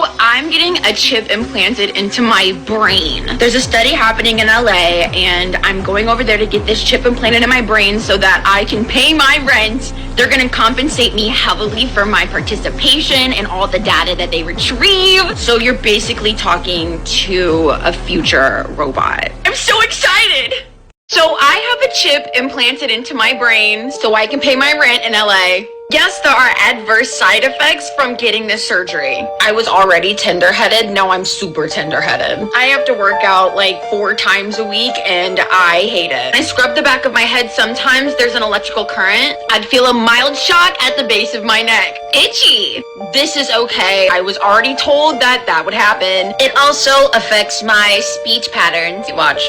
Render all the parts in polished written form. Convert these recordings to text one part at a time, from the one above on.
I'm getting a chip implanted into my brain. There's a study happening in LA, and I'm going over there to get this chip implanted in my brain so that I can pay my rent. They're gonna compensate me heavily for my participation and all the data that they retrieve. So you're basically talking to a future robot. I'm so excited! So I have a chip implanted into my brain so I can pay my rent in LA. Yes, there are adverse side effects from getting this surgery. I was already tender-headed. Now I'm super tender-headed. I have to work out like 4 times a week and I hate it. I scrub the back of my head sometimes. There's an electrical current. I'd feel a mild shock at the base of my neck. Itchy. This is okay. I was already told that that would happen. It also affects my speech patterns. Watch.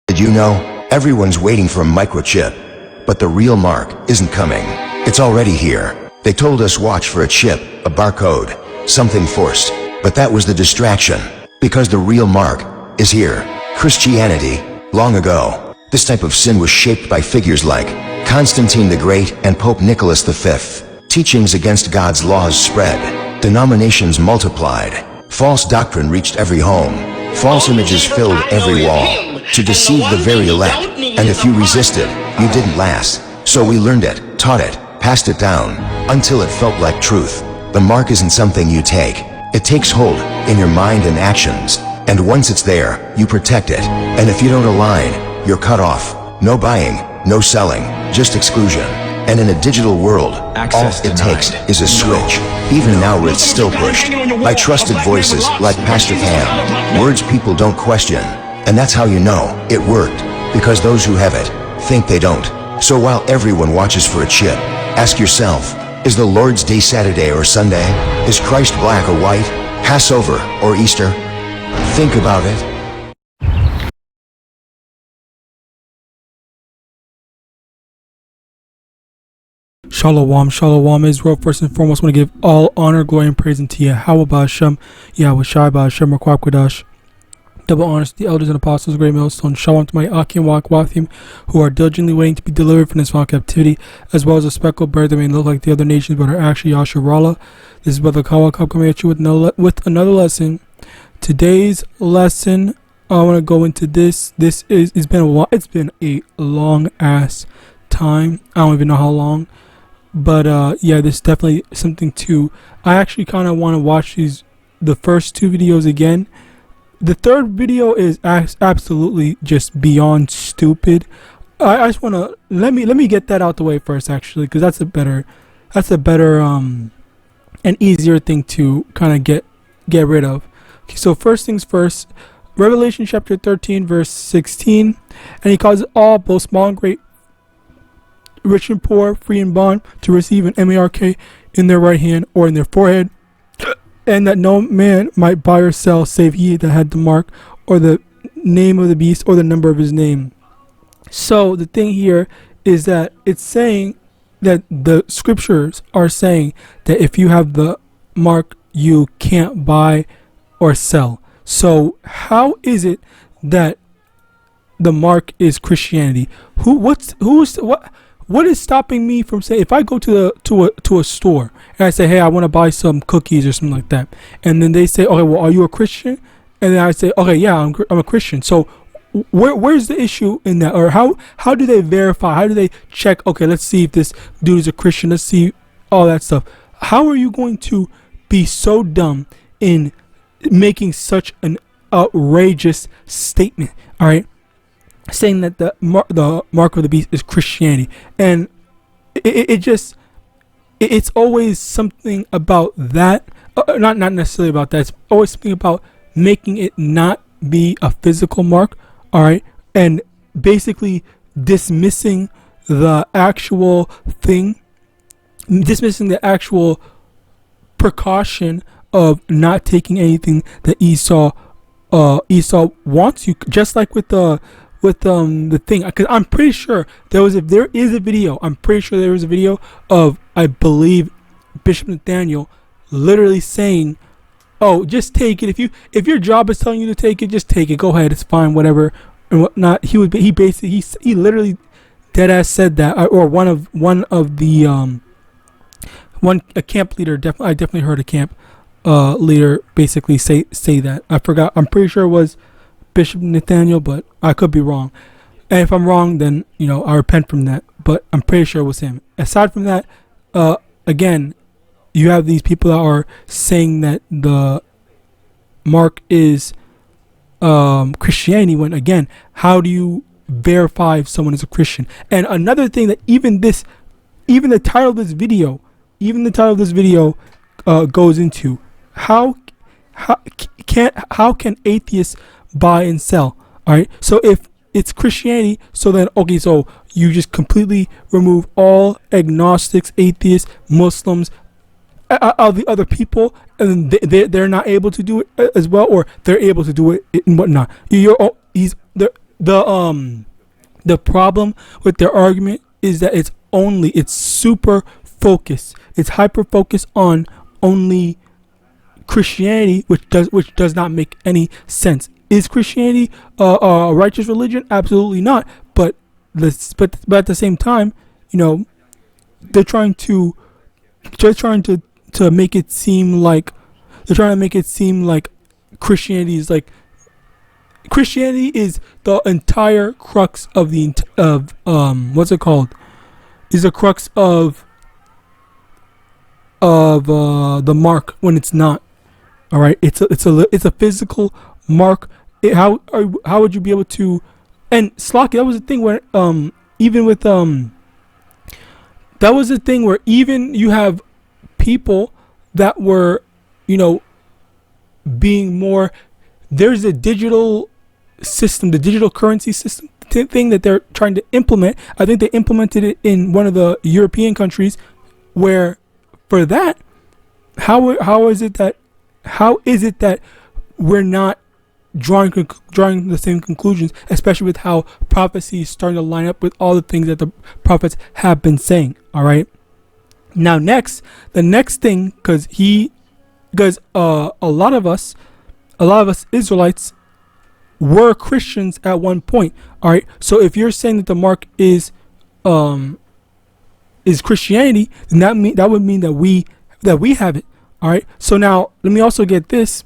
Did you know? Everyone's waiting for a microchip, but the real mark isn't coming. It's already here. They told us watch for a chip, a barcode, something forced. But that was the distraction, because the real mark is here. Christianity, long ago, this type of sin was shaped by figures like Constantine the Great and Pope Nicholas V. Teachings against God's laws spread. Denominations multiplied. False doctrine reached every home. False images filled every wall to deceive the very elect. And if you resisted, you didn't last. So we learned it, taught it, passed it down, until it felt like truth. The mark isn't something you take. It takes hold in your mind and actions. And once it's there, you protect it. And if you don't align, you're cut off. No buying, no selling, just exclusion. And in a digital world, all it takes is a switch. Even now it's still pushed by trusted voices like Pastor Cam. Words people don't question. And that's how you know it worked. Because those who have it think they don't. So while everyone watches for a chip, ask yourself, is the Lord's Day Saturday or Sunday? Is Christ black or white? Passover or Easter? Think about it. Shalom, shalom, Israel. First and foremost, I want to give all honor, glory, and praise unto YAHAWAH, YAHAWASHI, Makwakadash. Double honors to the elders and apostles, great millstone. Shalom to my Akim Wathim, who are diligently waiting to be delivered from this foul captivity, as well as a speckled bird that may look like the other nations but are actually Yasharallah. This is Brother Kawa Cup coming at you with another lesson. Today's lesson, I want to go into this. It's been a while. It's been a long ass time. I don't even know how long. But yeah, this is definitely something to. I actually kind of want to watch the first 2 videos again. The third video is absolutely just beyond stupid. I just want to let me get that out the way first, actually, because that's a better and easier thing to kind of get rid of. Okay, so first things first, Revelation chapter 13 verse 16, and he causes all, both small and great, rich and poor, free and bond, to receive an mark in their right hand or in their forehead, and that no man might buy or sell save he that had the mark or the name of the beast or the number of his name. So the thing here is that it's saying that the scriptures are saying that if you have the mark, you can't buy or sell. So how is it that the mark is Christianity? What is stopping me from saying, if I go to a store and I say, hey, I want to buy some cookies or something like that, and then they say, okay, well, are you a Christian? And then I say, okay, yeah, I'm a Christian. So where's the issue in that? Or how do they verify? How do they check? Okay, let's see if this dude is a Christian. Let's see all that stuff. How are you going to be so dumb in making such an outrageous statement? All right. Saying that the mark of the beast is Christianity, and it's always something about that, not necessarily about that. It's always something about making it not be a physical mark, all right, and basically dismissing the actual thing, dismissing the actual precaution of not taking anything that Esau wants you, just like with the thing, because I'm pretty sure there is a video. I'm pretty sure there was a video of, I believe, Bishop Nathaniel literally saying, "Oh, just take it. If your job is telling you to take it, just take it. Go ahead. It's fine. Whatever and whatnot." He literally dead ass said that, or one of the a camp leader. I definitely heard a camp leader basically say that. I forgot. I'm pretty sure it was Bishop Nathaniel, but I could be wrong. And if I'm wrong, then I repent from that. But I'm pretty sure it was him. Aside from that, again, you have these people that are saying that the mark is Christianity. When again, how do you verify if someone is a Christian? And another thing that even the title of this video, goes into how can atheists buy and sell? All right. So if it's Christianity, so then okay, so you just completely remove all agnostics, atheists, Muslims, all the other people, and they're not able to do it as well, or they're able to do it and whatnot. The problem with their argument is that it's super focused. It's hyper focused on only Christianity, which does not make any sense. Is Christianity a righteous religion? Absolutely not. But at the same time, they're trying to make it seem like Christianity is the entire crux of what's it called? Is the crux of the mark, when it's not. All right, it's a physical mark. How would you be able to? And Slocky, that was the thing where even with that was the thing where even you have people that were being more. There's a digital system, the digital currency system thing that they're trying to implement. I think they implemented it in one of the European countries, where for that, how is it that we're not drawing the same conclusions, especially with how prophecy is starting to line up with all the things that the prophets have been saying. All right. Now, the next thing, because a lot of us Israelites were Christians at one point. All right. So if you're saying that the mark is Christianity, then that would mean that we have it. All right. So now let me also get this.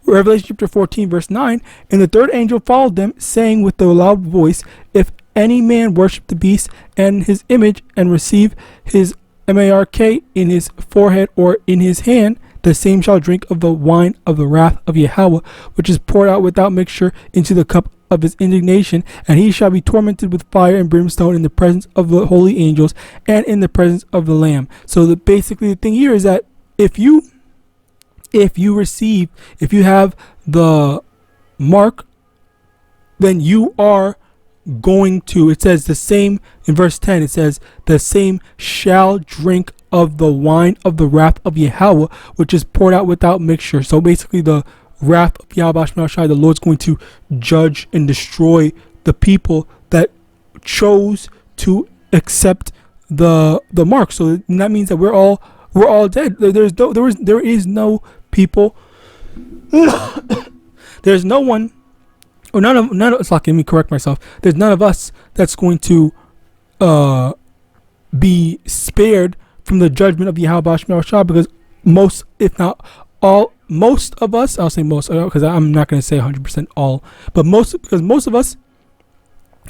Revelation chapter 14 verse 9. And the third angel followed them, saying with a loud voice, if any man worship the beast and his image, and receive his mark in his forehead or in his hand, the same shall drink of the wine of the wrath of Yahweh, which is poured out without mixture into the cup of his indignation, and he shall be tormented with fire and brimstone in the presence of the holy angels and in the presence of the Lamb. So basically the thing here is that if you have the mark, then you are going to, it says the same in verse 10, it says the same shall drink of the wine of the wrath of Yahweh, which is poured out without mixture. So basically the wrath of YAHAWASHI, the Lord's going to judge and destroy the people that chose to accept the mark. So that means that we're all dead. There is no people. There's no one, or none of. It's like, let me correct myself. There's none of us that's going to be spared from the judgment of YAHAWASHI, because most, if not all, most of us, I'll say most, because I'm not going to say 100% all, but because most of us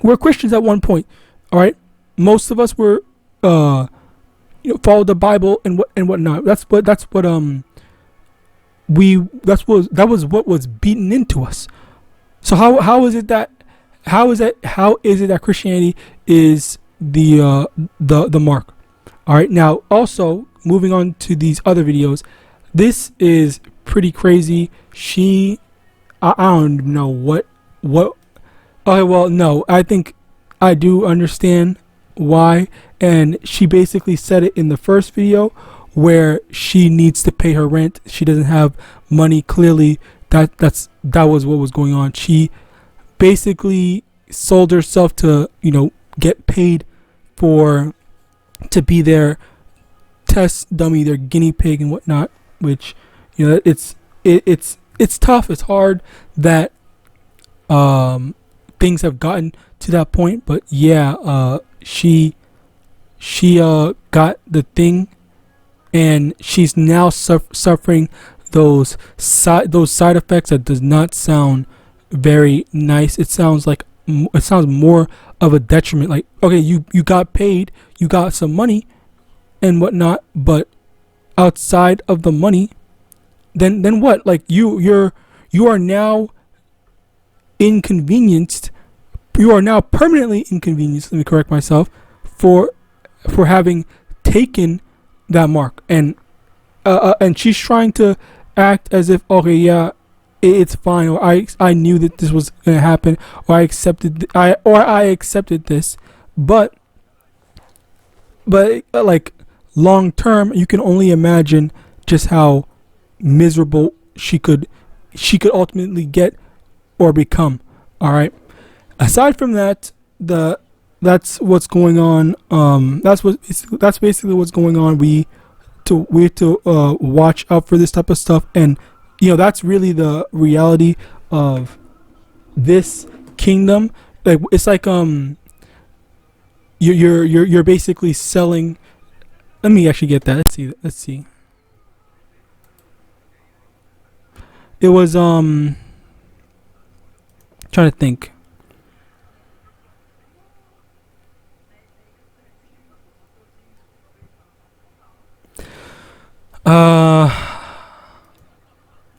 were Christians at one point. All right, most of us were followed the Bible and whatnot. That was what was beaten into us. So how is it that Christianity is the mark? All right, now also moving on to these other videos, this is pretty crazy. I don't know what. Okay, well, no, I think I do understand why, and she basically said it in the first video where she needs to pay her rent. She doesn't have money. Clearly, that was what was going on. She basically sold herself to get paid to be their test dummy, their guinea pig and whatnot. Which it's tough. It's hard that things have gotten to that point. But yeah, she got the thing, and she's now suffering those side effects that does not sound very nice. It sounds like it sounds more of a detriment. Like, okay, you got paid, you got some money and whatnot, but outside of the money, then what? Like you are now inconvenienced. You are now permanently inconvenienced. Let me correct myself for having taken that mark. And she's trying to act as if, okay, yeah, it's fine, or I knew that this was gonna happen, or I accepted this, but like long term, you can only imagine just how miserable she could ultimately get or become. All right. Aside from that, that's what's going on. That's basically what's going on. We have to watch out for this type of stuff, and that's really the reality of this kingdom. Like, it's like you're basically selling. Let me actually get that. Let's see. It was trying to think.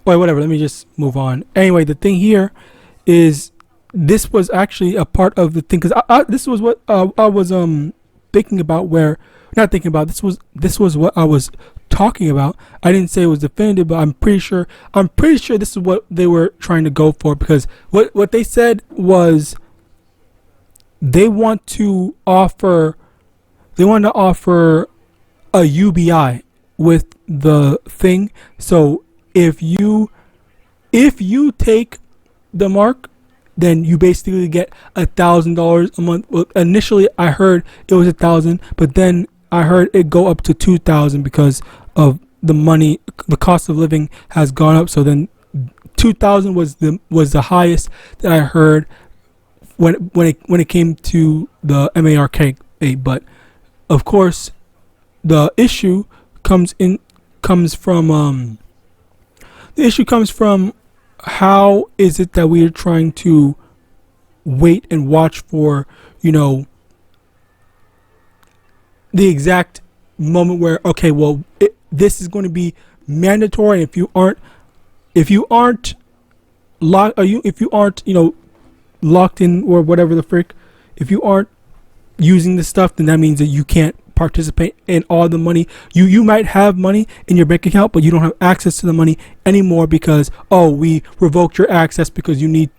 Wait, whatever, let me just move on. Anyway, the thing here is, this was actually a part of the thing, because this was what I was thinking about, this was what I was talking about. I didn't say it was definitive, but I'm pretty sure this is what they were trying to go for, because what they said was they want to offer a UBI with the thing. So if you take the mark, then you basically get $1,000 a month. Well, initially I heard it was 1,000, but then I heard it go up to 2,000 because of the money. The cost of living has gone up. So then 2,000 was the highest that I heard when it came to the MARK. But of course, the issue comes from how is it that we are trying to wait and watch for the exact moment where, okay, well, this is going to be mandatory. If you aren't locked in, or whatever the frick, if you aren't using this stuff, then that means that you can't participate in all the money. You might have money in your bank account, but you don't have access to the money anymore because we revoked your access because you need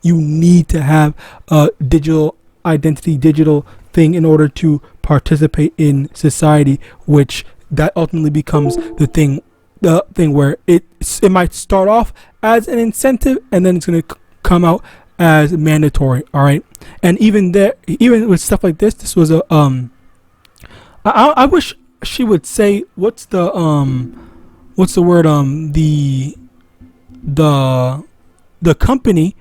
to have a digital identity, digital thing in order to participate in society, which that ultimately becomes the thing where it might start off as an incentive and then it's going to come out as mandatory. All right. And even with stuff like this was a I wish she would say what's the word, the company,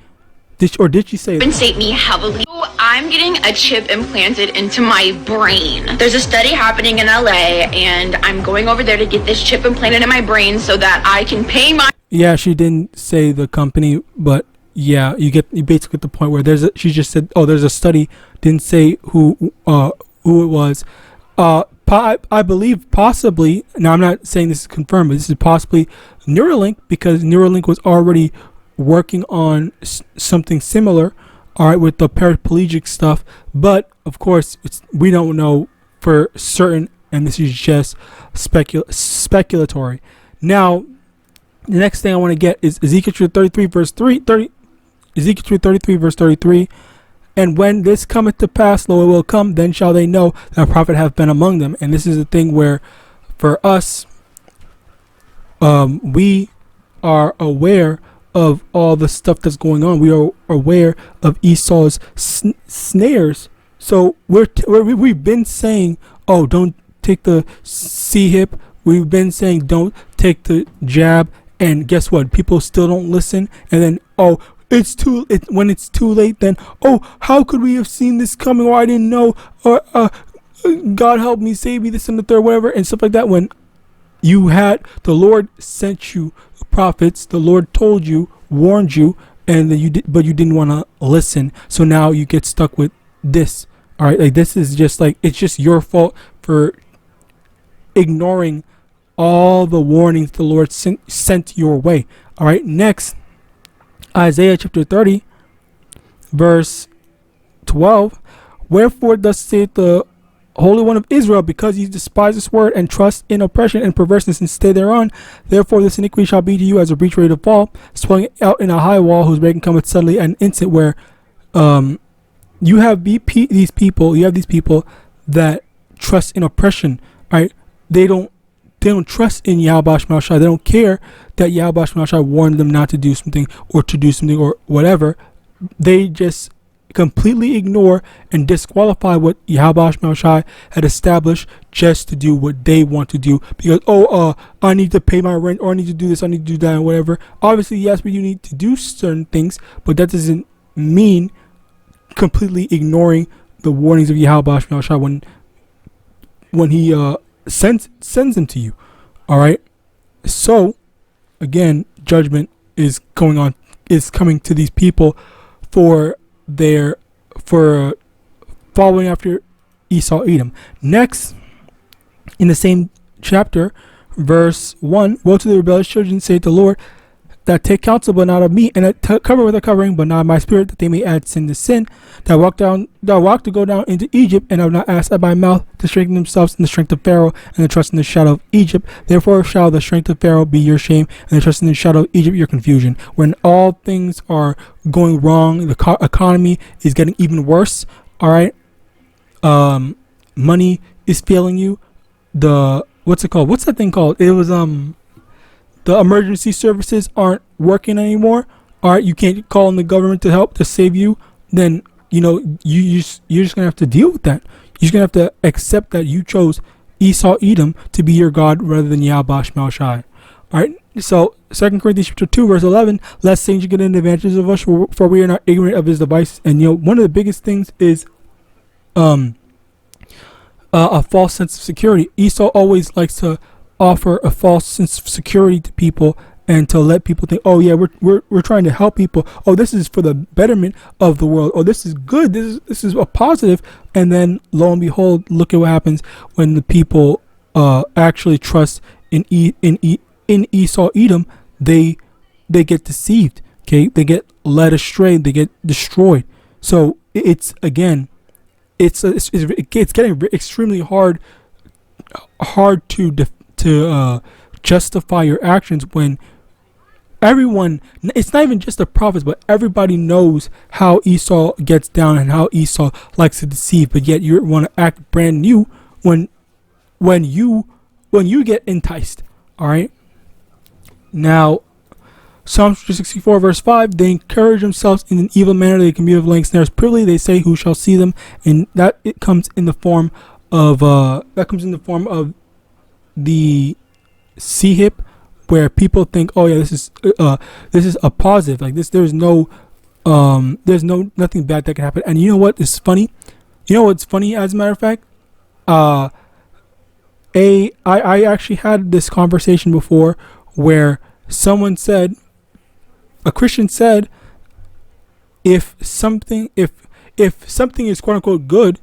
did she say compensate me heavily. So I'm getting a chip implanted into my brain. There's a study happening in LA, and I'm going over there to get this chip implanted in my brain so that I can pay my. Yeah, she didn't say the company, but yeah, you basically get the point where she just said, there's a study, didn't say who it was. I believe possibly, now I'm not saying this is confirmed, but this is possibly Neuralink, because Neuralink was already working on something similar, all right, with the paraplegic stuff. But of course, we don't know for certain, and this is just speculatory. Now, the next thing I want to get is Ezekiel 33 verse 33. And when this cometh to pass, lo, it will come, then shall they know that a prophet hath been among them. And this is the thing where, for us, we are aware of all the stuff that's going on. We are aware of Esau's snares. So we've been saying, don't take the C-hip. We've been saying, don't take the jab. And guess what? People still don't listen. And then, when it's too late, then how could we have seen this coming, or I didn't know, or God help me, save me, this and the third, whatever, and stuff like that. When you had the Lord sent you prophets, the Lord told you, warned you, and then but you didn't want to listen. So now you get stuck with this. All right, like this is just like, it's just your fault for ignoring all the warnings the Lord sent your way. All right, next, Isaiah chapter 30, verse 12. Wherefore thus saith the Holy One of Israel, because ye despise this word and trust in oppression and perverseness and stay thereon, therefore this iniquity shall be to you as a breach ready to fall, swelling out in a high wall, whose breaking cometh suddenly and instant. Where you have these people that trust in oppression, right? They don't trust in YAHAWASHI. They don't care that YAHAWASHI warned them not to do something or to do something or whatever. They just completely ignore and disqualify what YAHAWASHI had established just to do what they want to do, because I need to pay my rent, or I need to do this, I need to do that, or whatever. Obviously, yes, but you need to do certain things, but that doesn't mean completely ignoring the warnings of YAHAWASHI when he sends them to you. All right. So again, judgment is coming to these people for following after Esau Edom. Next, in the same chapter, verse 1, woe to the rebellious children, saith the Lord, that take counsel but not of me, and that cover with a covering but not of my spirit, that they may add sin to sin, that walk to go down into Egypt, and have not asked at my mouth, to strengthen themselves in the strength of Pharaoh, and to trust in the shadow of Egypt. Therefore shall the strength of Pharaoh be your shame, and the trust in the shadow of Egypt your confusion. When all things are going wrong, the economy is getting even worse. All right, money is failing you. What's it called? What's that thing called? It was the emergency services aren't working anymore. All right, you can't call on the government to help to save you. Then you're just gonna have to deal with that. You're just gonna have to accept that you chose Esau Edom to be your God rather than YAHAWASHI. All right. So 2 Corinthians chapter 2 verse 11. Lest Satan should get an advantage of us, for we are not ignorant of his devices. And one of the biggest things is a false sense of security. Esau always likes to offer a false sense of security to people, and to let people think, oh yeah, we're trying to help people. Oh, this is for the betterment of the world. Oh, this is good. This is a positive. And then lo and behold, look at what happens when the people actually trust in Esau Edom. They get deceived. Okay, they get led astray. They get destroyed. So it's getting extremely hard to justify your actions when everyone, it's not even just the prophets, but everybody knows how Esau gets down and how Esau likes to deceive, but yet you want to act brand new when you get enticed. All right. Now, Psalm 64 verse 5, they encourage themselves in an evil manner, they commute of laying snares privily, they say, who shall see them? And that it comes in the form of the C-hip, where people think, oh yeah, this is a positive, like this, there's nothing bad that can happen. And you know what is funny? You know what's funny, as a matter of fact? I actually had this conversation before where someone said, a Christian said, if something is quote unquote good,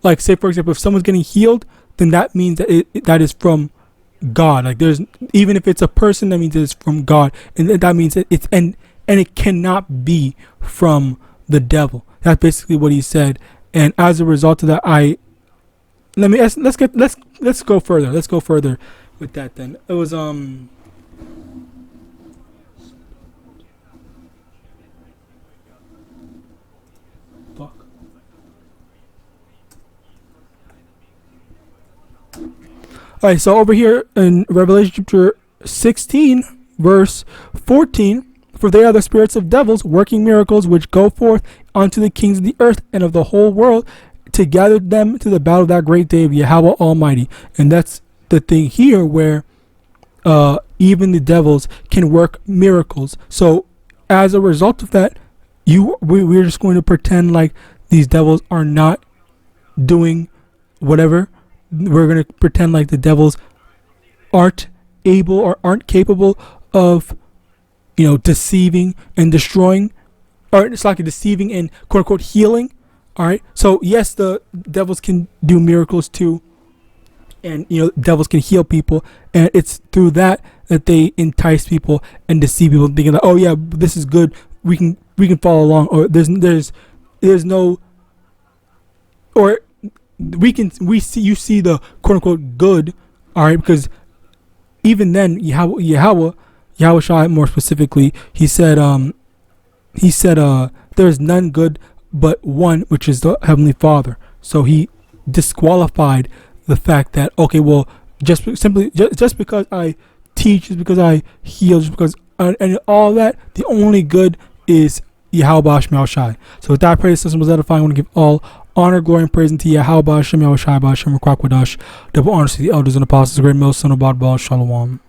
like say for example, if someone's getting healed, then that means that that is from God. Like there's, even if it's a person, that means it's from God, and that means that and it cannot be from the devil. That's basically what he said. And as a result of that, let's go further. Let's go further with that. Then it was Alright, so over here in Revelation chapter 16, verse 14, for they are the spirits of devils working miracles, which go forth unto the kings of the earth and of the whole world, to gather them to the battle of that great day of Yahweh Almighty. And that's the thing here, where even the devils can work miracles. So as a result of that, we're just going to pretend like these devils are not doing whatever. We're going to pretend like the devils aren't able or aren't capable of deceiving and destroying, or it's like deceiving and quote unquote healing. All right. So yes, the devils can do miracles too, and devils can heal people, and it's through that they entice people and deceive people, thinking that, oh yeah, this is good, we can follow along, or there's no, or you see the quote unquote good. All right, because even then Yahawashi more specifically, he said there is none good but one, which is the Heavenly Father. So he disqualified the fact that, okay, well, just because I teach, just because I heal, just because and all that, the only good is YAHAWASHI. So with that, I pray the system was edifying. I want to give all honor, glory, and praise unto YAHAWASHI, YAHAWASHI, YAHAWASHI, double honors to the elders and apostles, the great male son of God, Shalom.